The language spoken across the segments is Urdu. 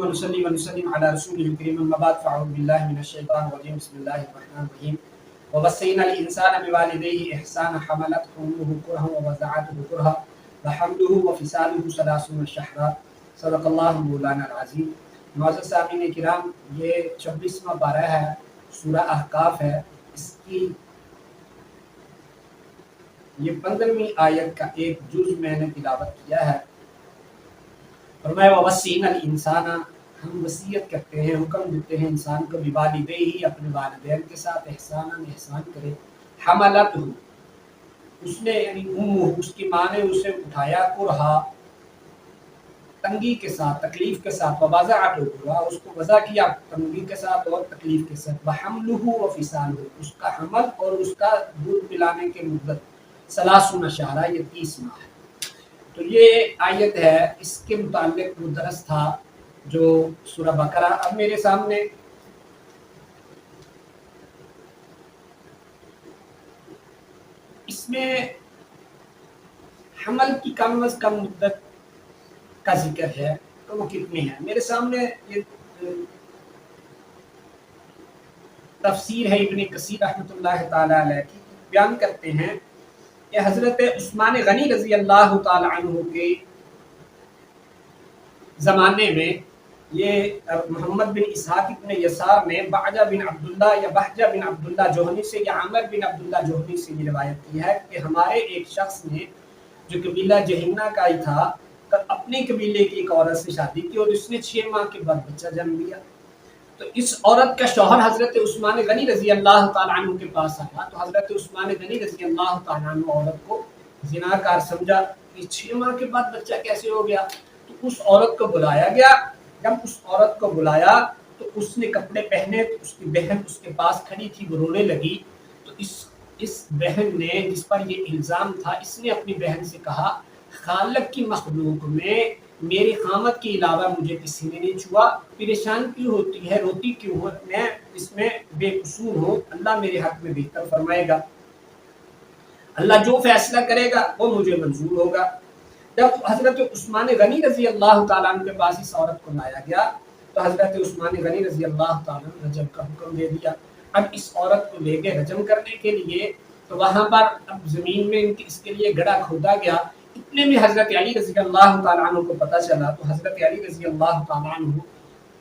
ونصلي ونسلم على رسوله الكريم أما بعد فأعوذ بالله من الشيطان الرجيم بسم الله الرحمن الرحيم ووصينا الإنسان بوالديه إحسانا حملته أمه كرها ووضعته كرها وحمله وفصاله 30 شهرا صدق اللہ مولانا العظیم۔ معزز سامعین کرام، یہ 26واں پارہ ہے، سورہ احقاف ہے، اس کی یہ 15ویں آیت کا ایک جز میں نے تلاوت کیا ہے۔ فرمایا ووصینا الانسان، ہم وصیت کرتے ہیں، حکم دیتے ہیں انسان کو بوالدیہ، اپنے والدین کے ساتھ احسان کرے۔ حملتہ، اس نے یعنی اس کی ماں نے اسے اٹھایا، کرہا، تنگی کے ساتھ، تکلیف کے ساتھ، ووضعتہ، اس کو وضع کیا تنگی کے ساتھ اور تکلیف کے ساتھ، وحملہ وفصالہ، اس کا حمل اور اس کا دودھ پلانے کی مدت 30 شہرا، یہ 30 ماہ ہے۔ تو یہ آیت ہے، اس کے متعلق وہ درس تھا جو سورہ بقرہ۔ اب میرے سامنے اس میں حمل کی کم از کم مدت کا ذکر ہے، تو وہ کتنی ہے؟ میرے سامنے یہ تفسیر ہے ابن کثیر رحمۃ اللہ تعالی علیہ کی، بیان کرتے ہیں کہ حضرت عثمان غنی رضی اللہ تعالی عنہ کے زمانے میں یہ محمد بن اسحاق ابن یسار نے بہجہ بن عبداللہ یا بہجہ بن عبداللہ جوہنی سے یا عامر بن عبداللہ جوہنی سے یہ روایت کی ہے کہ ہمارے ایک شخص نے جو قبیلہ جہنہ کا ہی تھا، اپنے قبیلے کی ایک عورت سے شادی کی اور اس نے 6 ماہ کے بعد بچہ جنم لیا۔ تو اس عورت کا شوہر حضرت عثمان غنی رضی اللہ تعالیٰ عنہ کے پاس آیا، تو حضرت عثمان غنی رضی اللہ تعالیٰ عنہ عورت کو زناکار سمجھا کہ 6 ماہ کے بعد بچہ کیسے ہو گیا؟ تو اس عورت کو بلایا گیا۔ جب اس عورت کو بلایا تو اس نے کپڑے پہنے، تو اس کی بہن اس کے پاس کھڑی تھی، وہ رونے لگی۔ تو اس بہن نے، جس پر یہ الزام تھا، اس نے اپنی بہن سے کہا خالق کی مخلوق میں میری خامد کے علاوہ مجھے کسی نے نہیں چھوا، پریشان کیوں ہوتی ہے، روتی کیوں ہو؟ میں اس میں بے قصور ہوں، اللہ میرے حق میں بہتر فرمائے گا، اللہ جو فیصلہ کرے گا وہ مجھے منظور ہوگا۔ جب حضرت عثمان غنی رضی اللہ تعالیٰ عنہ کے پاس اس عورت کو لایا گیا تو حضرت عثمان غنی رضی اللہ تعالیٰ عنہ رجم کا حکم دے دیا۔ اب اس عورت کو لے گئے رجم کرنے کے لیے، تو وہاں پر اب زمین میں اس کے لیے گڑھا کھودا گیا۔ اتنے میں حضرت علی رضی اللہ تعالیٰ عنہ کو پتہ چلا، تو حضرت علی رضی اللہ تعالیٰ عنہ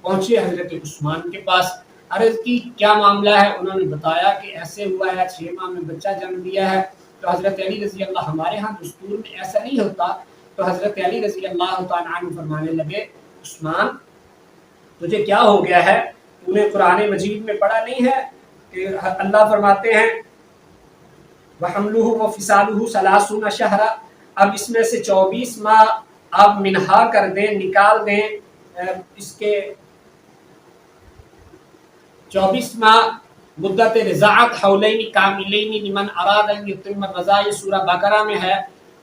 پہنچے حضرت عثمان کے پاس، عرض کی کیا معاملہ ہے؟ انہوں نے بتایا کہ ایسے ہوا ہے، 6 ماہ میں بچہ جنم دیا ہے۔ تو حضرت علی رضی اللہ، ہمارے ہاں دستور میں ایسا نہیں ہوتا۔ تو حضرت علی رضی اللہ تعالیٰ عنہ فرمانے لگے عثمان تجھے کیا ہو گیا ہے؟ تو نے قرآن مجید میں پڑھا نہیں ہے کہ اللہ فرماتے ہیں وَحَمْلُهُ وَفِصَالُهُ 30 شَهْرًا، اب اس میں سے 24 ماہ آپ منہا کر دیں، نکال دیں، اس کے 24 ماہ مدت رضاعت حولین کاملین لمن اراد ان یتم الرضاع، یہ سورہ بقرہ میں ہے۔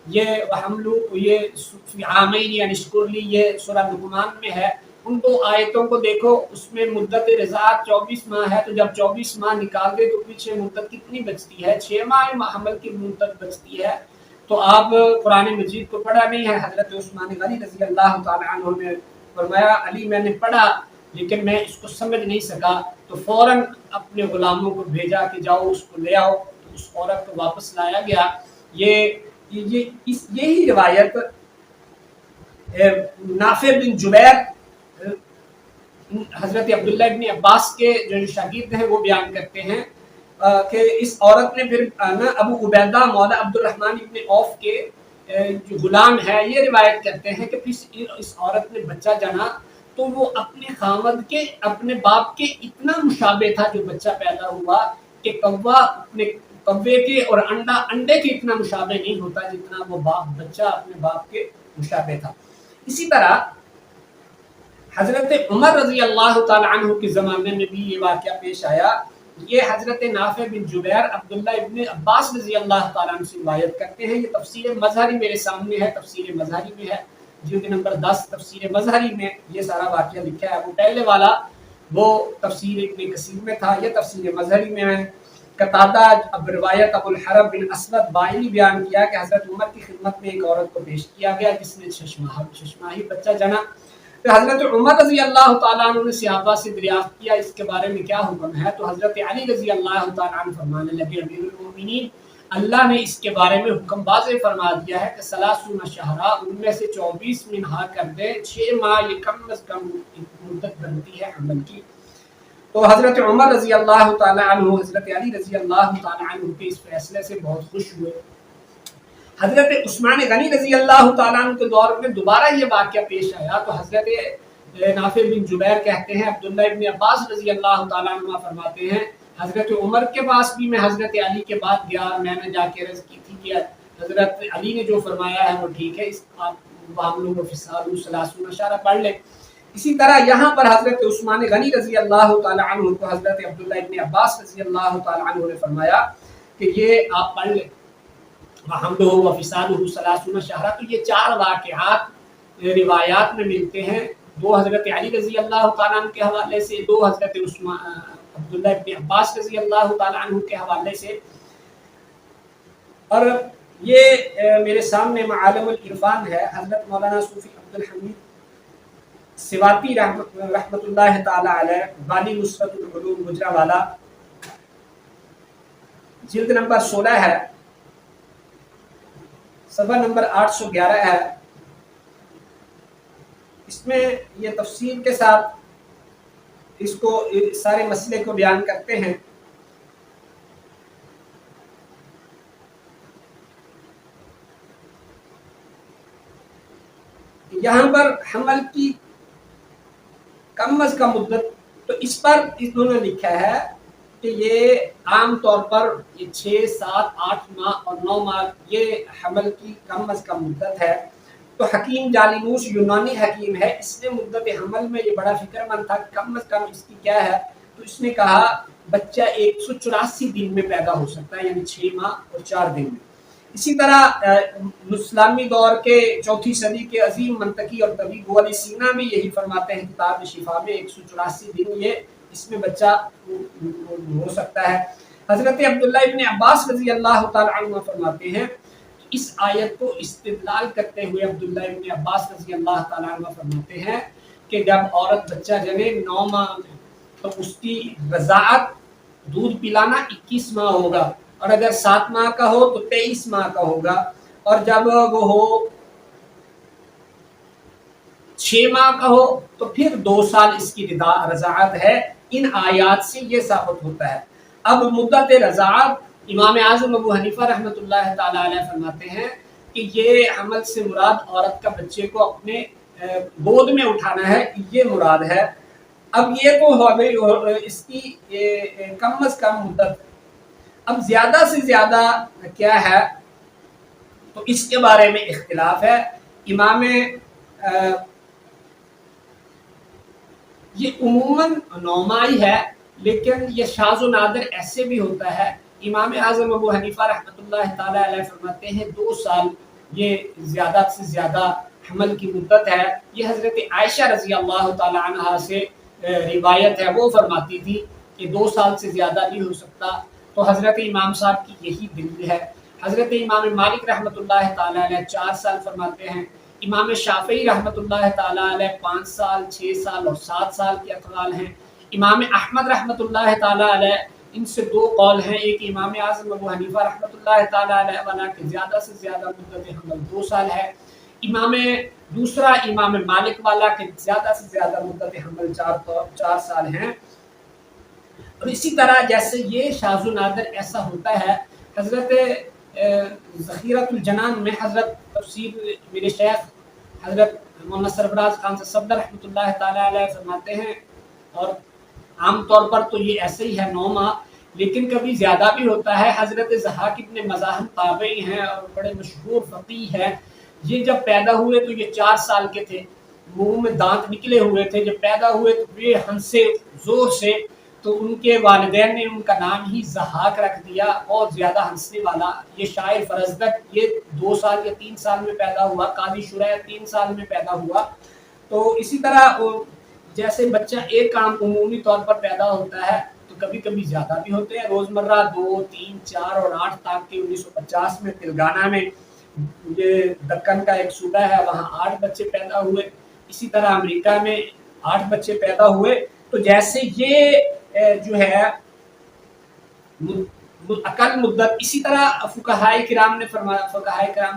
یہ وحملو، یہ عامین یا نشکر لی، یہ سورہ لقمان میں ہے۔ ان 2 آیتوں کو دیکھو، اس میں مدت رضاعت 24 ماہ ہے، تو جب 24 ماہ نکال دے تو پیچھے مدت کتنی بچتی ہے؟ 6 ماہ حمل کی مدت بچتی ہے۔ تو آپ قرآن مجید کو پڑھا نہیں ہے۔ حضرت عثمان غنی رضی اللہ تعالیٰ عنہ نے فرمایا علی میں نے پڑھا لیکن میں اس کو سمجھ نہیں سکا، تو فوراً اپنے غلاموں کو بھیجا کہ جاؤ اس کو لے آؤ۔ تو اس عورت کو واپس لایا گیا۔ یہی روایت نافع بن جبیر حضرت عبداللہ ابن عباس کے جو شاگرد ہیں وہ بیان کرتے ہیں کہ اس عورت نے پھر ابو عبیدہ مولا عبد الرحمن ابن عوف کے جو غلام ہے، یہ روایت کرتے ہیں کہ پھر اس عورت نے بچہ جنا تو وہ اپنے خامد کے، اپنے باپ کے اتنا مشابہ تھا جو بچہ پیدا ہوا کہ کوا اپنے کوے کے اور انڈے کے اتنا مشابہ نہیں ہوتا جتنا وہ بچہ اپنے باپ کے مشابہ تھا۔ اسی طرح حضرت عمر رضی اللہ تعالیٰ عنہ کے زمانے میں بھی یہ واقعہ پیش آیا۔ یہ حضرت نافع بن جبیر عبداللہ ابن عباس رضی اللہ تعالیٰ عنہ سے روایت کرتے ہیں۔ یہ تفسیر مظہری میرے سامنے ہے، تفسیر مظہری میں ہے، جلد نمبر 10 تفسیر مظہری میں یہ سارا واقعہ لکھا ہے۔ وہ پہلے والا وہ تفسیر ابن کثیر میں تھا، یہ تفسیر مظہری میں ہے۔ قتادہ اب روایت ابو الحرب بن اسود بائی بیان کیا کہ حضرت عمر کی خدمت میں ایک عورت کو پیش کیا گیا جس نے 6 ماہی بچہ جنا۔ کہ حضرت عمر رضی اللہ تعالیٰ عنہ نے صحابہ سے دریافت کیا اس کے بارے میں کیا حکم ہے، تو حضرت علی رضی اللہ تعالیٰ عنہ فرمانے لگے امیر المومنین اللہ نے اس کے بارے میں حکم واضح فرما دیا ہے کہ 30 شہرا ان میں سے 24 منہا کر دے، 6 ماہ یہ کم از کم مدت بنتی ہے عمل کی۔ تو حضرت عمر رضی اللہ تعالیٰ عنہ حضرت علی رضی اللہ تعالیٰ عنہ کے اس فیصلے سے بہت خوش ہوئے۔ حضرت عثمان غنی رضی اللہ تعالیٰ عنہ کے دور میں دوبارہ یہ واقعہ پیش آیا تو حضرت نافع بن جبیر کہتے ہیں عبداللہ ابن عباس رضی اللہ تعالیٰ عنہ فرماتے ہیں حضرت عمر کے پاس بھی میں حضرت علی کے بعد گیا اور میں نے جا کے عرض کی تھی کہ حضرت علی نے جو فرمایا ہے وہ ٹھیک ہے، اس آپ ہم لوگ فصال ثلاثون اشارہ پڑھ لیں۔ اسی طرح یہاں پر حضرت عثمان غنی رضی اللہ تعالیٰ عنہ کو حضرت عبداللہ ابن عباس رضی اللہ تعالیٰ عنہ نے فرمایا کہ یہ آپ پڑھ لیں وحملہ وفصالہ ثلاثون شہرا۔ تو یہ 4 واقعات روایات میں ملتے ہیں، 2 حضرت علی رضی اللہ تعالیٰ عنہ کے حوالے سے، 2 حضرت عبداللہ ابن عباس رضی اللہ تعالیٰ عنہ کے حوالے سے۔ اور یہ میرے سامنے معالم العرفان ہے، حضرت مولانا صوفی عبدالحمید سواتی رحمت اللہ تعالیٰ علیہ بانی نصرت العلوم گجرانوالہ، جلد نمبر 16 ہے، صفحہ نمبر 811 ہے۔ اس میں یہ تفصیل کے ساتھ اس کو سارے مسئلے کو بیان کرتے ہیں۔ یہاں پر حمل کی کم از کم مدت، تو اس پر انہوں نے لکھا ہے کہ یہ عام طور پر یہ 6، 7، 8 ماہ اور 9 ماہ یہ حمل کی کم از کم مدت ہے۔ تو حکیم جالینوس یونانی حکیم ہے، اس نے مدت حمل میں یہ بڑا فکر مند تھا کم از کم اس کی کیا ہے، تو اس نے کہا بچہ 184 دن میں پیدا ہو سکتا ہے، یعنی 6 ماہ اور 4 دن میں۔ اسی طرح اسلامی دور کے 4 صدی کے عظیم منطقی اور طبیب ابو علی سینا بھی یہی فرماتے ہیں کتاب شفا میں 184 دن یہ اس میں بچہ ہو سکتا ہے۔ حضرت عبداللہ ابن عباس رضی اللہ تعالی عنہ فرماتے ہیں اس آیت کو استدلال کرتے ہوئے عبداللہ ابن عباس رضی اللہ تعالی عنہ فرماتے ہیں کہ جب عورت بچہ جنے 9 ماہ میں تو اس کی رضاعت دودھ پلانا 21 ماہ ہوگا، اور اگر 7 ماہ کا ہو تو 23 ماہ کا ہوگا، اور جب وہ ہو 6 ماہ کا ہو تو پھر 2 سال اس کی رضاعت ہے۔ ان آیات سے یہ ثابت ہوتا ہے۔ اب مدت رضاعت امام اعظم ابو حنیفہ رحمۃ اللہ تعالی علیہ فرماتے ہیں کہ یہ حمل سے مراد عورت کا بچے کو اپنے گود میں اٹھانا ہے، یہ مراد ہے۔ اب یہ تو ہو گئی اس کی کم از کم مدت۔ اب زیادہ سے زیادہ کیا ہے تو اس کے بارے میں اختلاف ہے۔ امام یہ عموماً 9 ماہ ہی ہے، لیکن یہ شاذ و نادر ایسے بھی ہوتا ہے۔ امام اعظم ابو حنیفہ رحمۃ اللہ تعالی علیہ فرماتے ہیں 2 سال یہ زیادہ سے زیادہ حمل کی مدت ہے۔ یہ حضرت عائشہ رضی اللہ تعالی عنہا سے روایت ہے، وہ فرماتی تھی کہ 2 سال سے زیادہ نہیں ہو سکتا۔ تو حضرت امام صاحب کی یہی دلیل ہے۔ حضرت امام مالک رحمۃ اللہ تعالی علیہ 4 سال فرماتے ہیں۔ امام شافعی رحمۃ اللہ تعالی علیہ 5 سال، 6 سال اور 7 سال کے اقوال ہیں۔ امام احمد رحمۃ اللہ تعالی علیہ ان سے 2 قول ہیں، ایک امام اعظم ابو حنیفہ رحمۃ اللہ تعالی علیہ والا کہ زیادہ سے زیادہ مدت حمل 2 سال ہے، دوسرا امام مالک والا کہ زیادہ سے زیادہ مدت حمل 4 سال ہیں۔ اور اسی طرح جیسے یہ شاذ و نادر ایسا ہوتا ہے، حضرت ذخیرۃ الجنان میں حضرت تفسیر میرے شیخ حضرت مولانا سرفراز خان صفدر رحمۃ اللہ تعالی علیہ فرماتے ہیں، اور عام طور پر تو یہ ایسے ہی ہے 9 ماہ، لیکن کبھی زیادہ بھی ہوتا ہے۔ حضرت ضحاک ابن مزاحم تابعی ہیں اور بڑے مشہور فقیہ ہیں، یہ جب پیدا ہوئے تو یہ 4 سال کے تھے، منہ میں دانت نکلے ہوئے تھے، جب پیدا ہوئے تو یہ ہنسے زور سے، تو ان کے والدین نے ان کا نام ہی ضحاک رکھ دیا، بہت زیادہ ہنسنے والا۔ یہ شاعر فرزدق یہ 2 سال یا 3 سال میں پیدا ہوا، قاضی شریح 3 سال میں پیدا ہوا۔ تو اسی طرح جیسے بچہ ایک عام عمومی طور پر پیدا ہوتا ہے تو کبھی کبھی زیادہ بھی ہوتے ہیں، روزمرہ 2، 3، 4 اور 8 تک کے 1950 میں تلنگانہ میں یہ دکن کا ایک صوبہ ہے، وہاں 8 بچے پیدا ہوئے۔ اسی طرح امریکہ میں 8 بچے پیدا ہوئے. تو جیسے یہ جو ہے اقل مدت، اسی طرح فقہائے کرام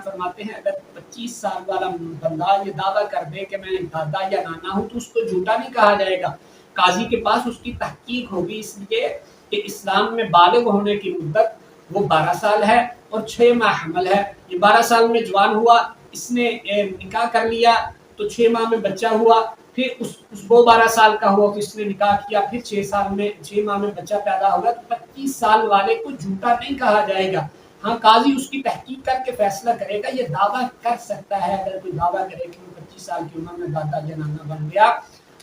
فرماتے ہیں اگر 25 سال والا بندہ یہ دعویٰ کر دے کہ میں دادا یا نانا ہوں تو اس کو جھوٹا نہیں کہا جائے گا. قاضی کے پاس اس کی تحقیق ہوگی، اس لیے کہ اسلام میں بالغ ہونے کی مدت وہ 12 سال ہے اور 6 ماہ حمل ہے. یہ 12 سال میں جوان ہوا، اس نے نکاح کر لیا تو 6 ماہ میں بچہ ہوا، پھر اس کو 12 سال کا ہوا تو اس نے نکاح کیا، پھر 6 ماہ میں بچہ پیدا ہوگا. تو 25 سال والے کو جھوٹا نہیں کہا جائے گا. ہاں قاضی اس کی تحقیق کر کے فیصلہ کرے گا. یہ دعویٰ کر سکتا ہے اگر کوئی دعویٰ کرے کہ وہ 25 سال کی عمر میں دادا یا نانا بن گیا.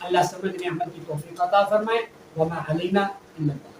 اللہ سمجھنے عمل کی توفیق عطا فرمائے. وما علینا الا البلاغ.